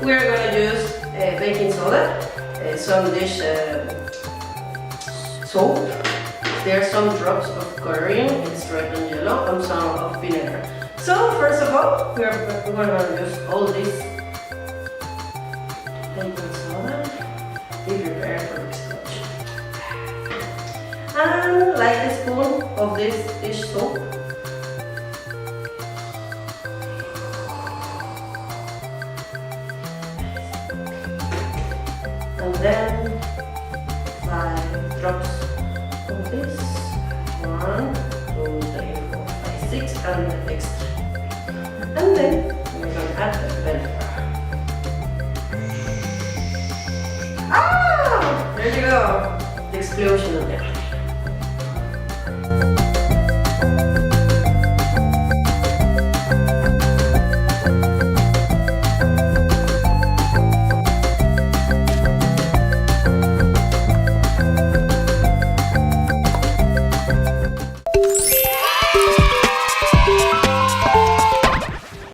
we are going to use baking soda, some dish soap. There are some drops of coloring, it's red and yellow, and some of vinegar. So first of all, we're going to use all this baking soda. Be prepared for the explosion. And like a spoon of this dish soap. And then 5 drops of this. 1, 2, 3, 4, 5, 6, and the extra. And then we're going to add the vinegar. Ah! There you go! The explosion of there.